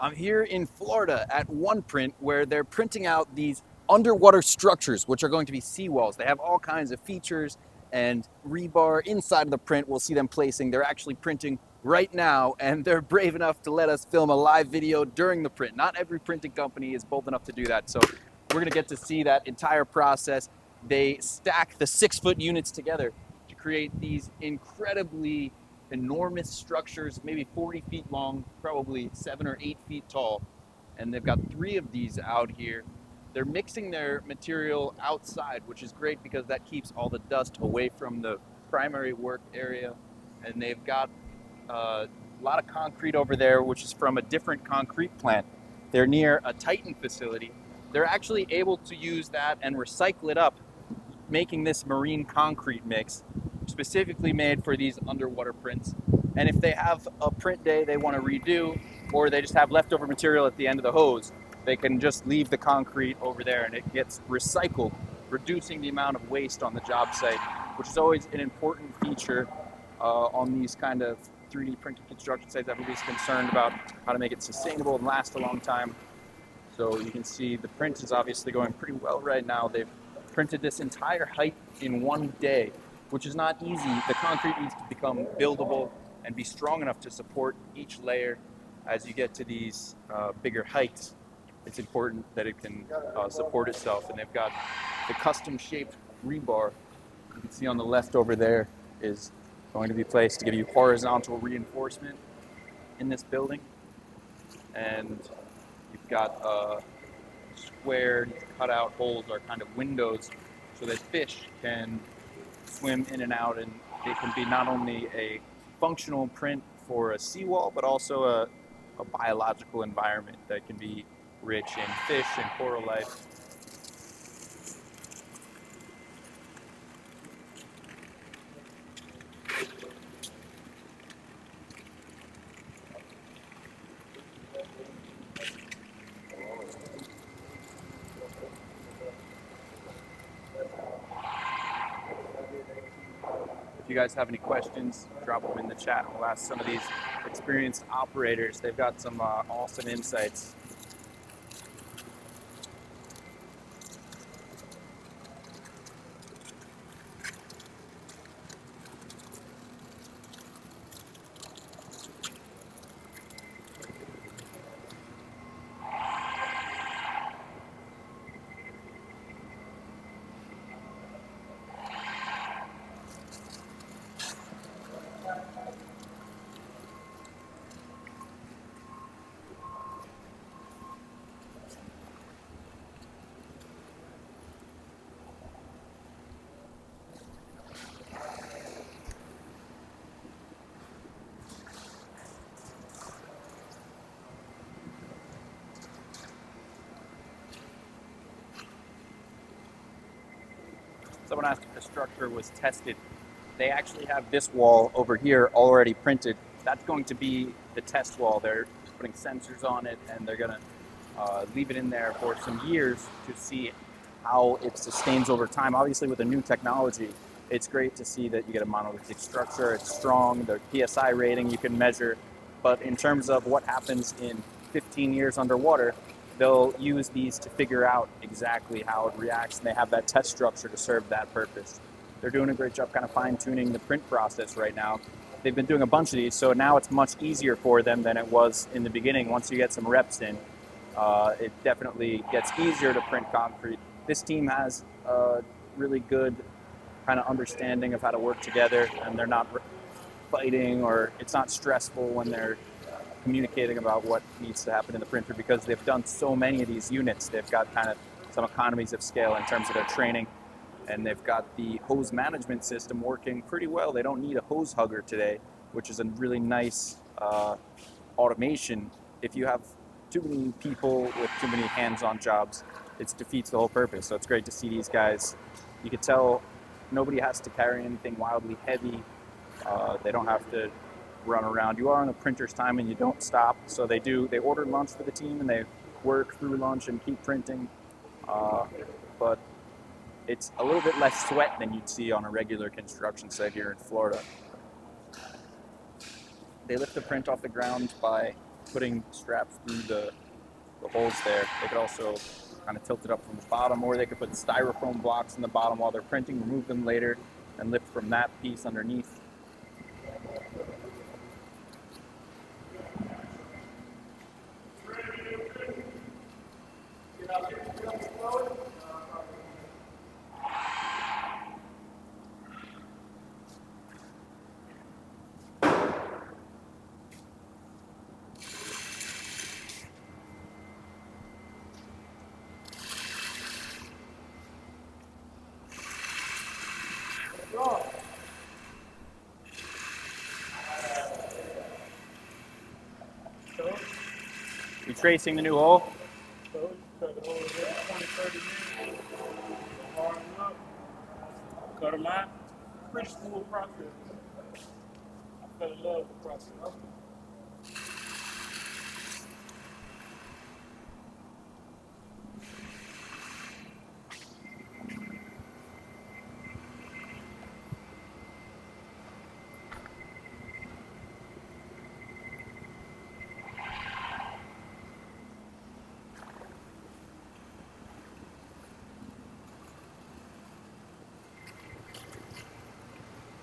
I'm here in Florida at 1Print where they're printing out these underwater structures, which are going to be seawalls. They have all kinds of features and rebar inside of the print. We'll see them placing. They're actually printing right now, and they're brave enough to let us film a live video during the print. Not every printing company is bold enough to do that, so we're gonna get to see that entire process. They stack the 6-foot units together to create these incredibly enormous structures, maybe 40 feet long, probably 7 or 8 feet tall. And they've got 3 of these out here. They're mixing their material outside, which is great because that keeps all the dust away from the primary work area. And they've got a lot of concrete over there, which is from a different concrete plant. They're near a Titan facility. They're actually able to use that and recycle it up, making this marine concrete mix specifically made for these underwater prints. And if they have a print day they want to redo, or they just have leftover material at the end of the hose, they can just leave the concrete over there and it gets recycled, reducing the amount of waste on the job site, which is always an important feature on these kind of 3D printed construction sites. Everybody's concerned about how to make it sustainable and last a long time. So you can see the print is obviously going pretty well right now. They've printed this entire height in one day, which is not easy. The concrete needs to become buildable and be strong enough to support each layer as you get to these bigger heights. It's important that it can support itself, and they've got the custom shaped rebar you can see on the left over there is going to be placed to give you horizontal reinforcement in this building. And you've got squared cutout holes are kind of windows so that fish can swim in and out, and they can be not only a functional print for a seawall but also a biological environment that can be rich in fish and coral life. If you guys have any questions, drop them in the chat. We'll ask some of these experienced operators. They've got some awesome insights. Someone asked if the structure was tested. They actually have this wall over here already printed. That's going to be the test wall. They're putting sensors on it, and they're gonna leave it in there for some years to see how it sustains over time. Obviously, with the new technology, it's great to see that you get a monolithic structure. It's strong. The PSI rating you can measure. But in terms of what happens in 15 years underwater, they'll use these to figure out exactly how it reacts, and they have that test structure to serve that purpose. They're doing a great job kind of fine-tuning the print process right now. They've been doing a bunch of these, so now it's much easier for them than it was in the beginning. Once you get some reps in, it definitely gets easier to print concrete. This team has a really good kind of understanding of how to work together, and they're not fighting, or it's not stressful when they're communicating about what needs to happen in the printer, because they've done so many of these units. They've got kind of some economies of scale in terms of their training, and they've got the hose management system working pretty well. They don't need a hose hugger today, which is a really nice automation. If you have too many people with too many hands-on jobs, it defeats the whole purpose. So it's great to see these guys. You can tell nobody has to carry anything wildly heavy. They don't have to run around. You are on a printer's time and you don't stop. So they order lunch for the team and they work through lunch and keep printing. But it's a little bit less sweat than you'd see on a regular construction site here in Florida. They lift the print off the ground by putting straps through the holes there. They could also kind of tilt it up from the bottom, or they could put styrofoam blocks in the bottom while they're printing, remove them later, and lift from that piece underneath. You tracing the new hole? Cut them out. Pretty smooth process. I fell in love with the process.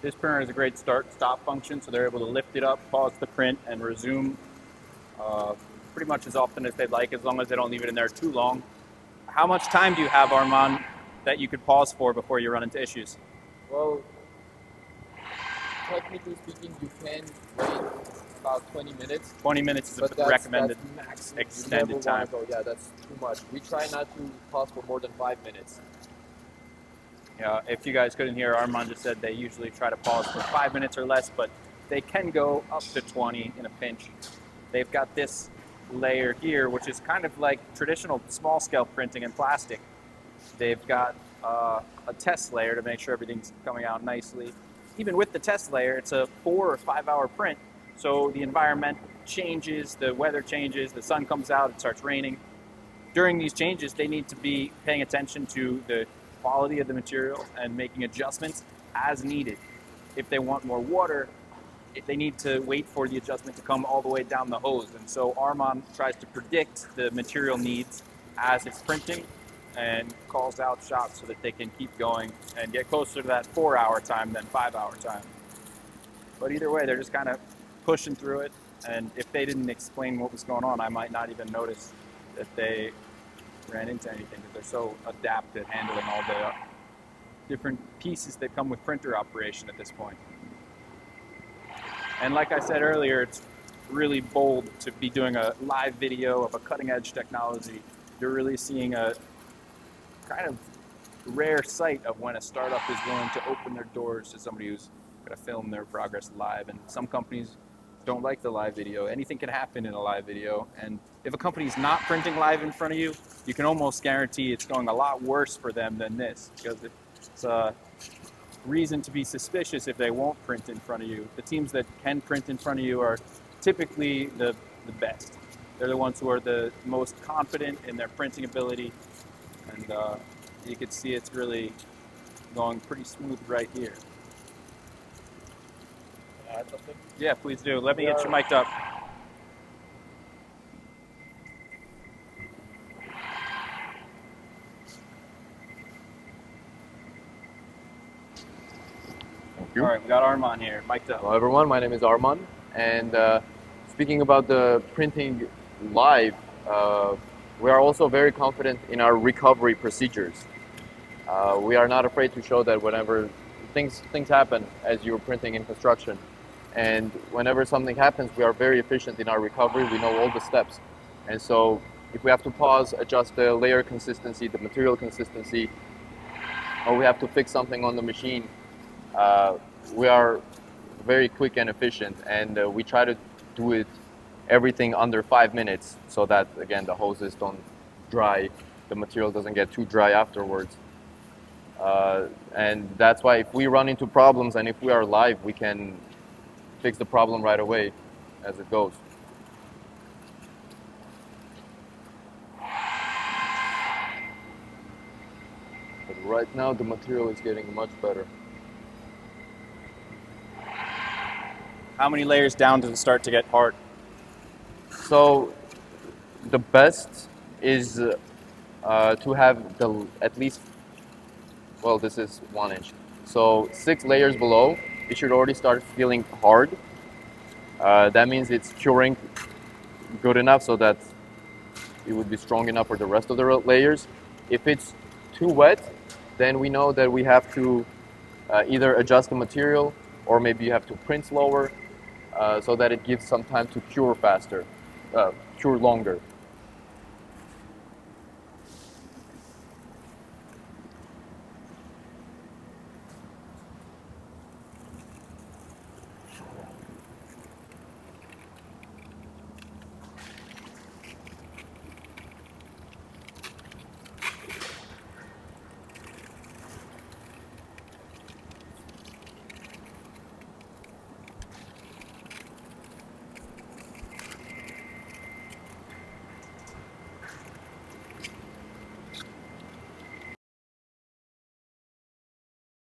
This printer has a great start-stop function, so they're able to lift it up, pause the print, and resume pretty much as often as they'd like, as long as they don't leave it in there too long. How much time do you have, Armand, that you could pause for before you run into issues? Well, technically speaking, you can wait about 20 minutes. 20 minutes is but the recommended that's maximum. extended time. Yeah, that's too much. We try not to pause for more than 5 minutes. Yeah, if you guys couldn't hear, Armand just said they usually try to pause for 5 minutes or less, but they can go up to 20 in a pinch. They've got this layer here, which is kind of like traditional small scale printing in plastic. They've got a test layer to make sure everything's coming out nicely. Even with the test layer, it's a 4 or 5 hour print, so the environment changes, the weather changes, the sun comes out, it starts raining. During these changes, they need to be paying attention to the quality of the material and making adjustments as needed. If they want more water, they need to wait for the adjustment to come all the way down the hose. And so Armand tries to predict the material needs as it's printing and calls out shops so that they can keep going and get closer to that 4 hour time than 5 hour time. But either way, they're just kind of pushing through it. And if they didn't explain what was going on, I might not even notice that they ran into anything, because they're so adept at handling all the different pieces that come with printer operation at this point. And like I said earlier, it's really bold to be doing a live video of a cutting edge technology. You're really seeing a kind of rare sight of when a startup is willing to open their doors to somebody who's going to film their progress live. And some companies don't like the live video. Anything can happen in a live video. And if a company's not printing live in front of you, you can almost guarantee it's going a lot worse for them than this, because it's a reason to be suspicious if they won't print in front of you. The teams that can print in front of you are typically the best. They're the ones who are the most confident in their printing ability. And you can see it's really going pretty smooth right here. Yeah, please do. Let me get you mic'd up. Thank you. All right, we got Armand here, mic'd up. Hello everyone, my name is Armand, and speaking about the printing live, we are also very confident in our recovery procedures. We are not afraid to show that whenever things happen as you're printing in construction, and whenever something happens, we are very efficient in our recovery. We know all the steps, and so if we have to pause, adjust the layer consistency, the material consistency, or we have to fix something on the machine, we are very quick and efficient, and we try to do it everything under 5 minutes, so that again the hoses don't dry, the material doesn't get too dry afterwards. And that's why if we run into problems and if we are live, we can fix the problem right away as it goes. But right now the material is getting much better. How many layers down does it start to get hard? So the best is to have the at least, well, this is 1 inch. So 6 layers below, it should already start feeling hard. That means it's curing good enough so that it would be strong enough for the rest of the layers. If it's too wet, then we know that we have to either adjust the material or maybe you have to print slower so that it gives some time to cure faster, cure longer.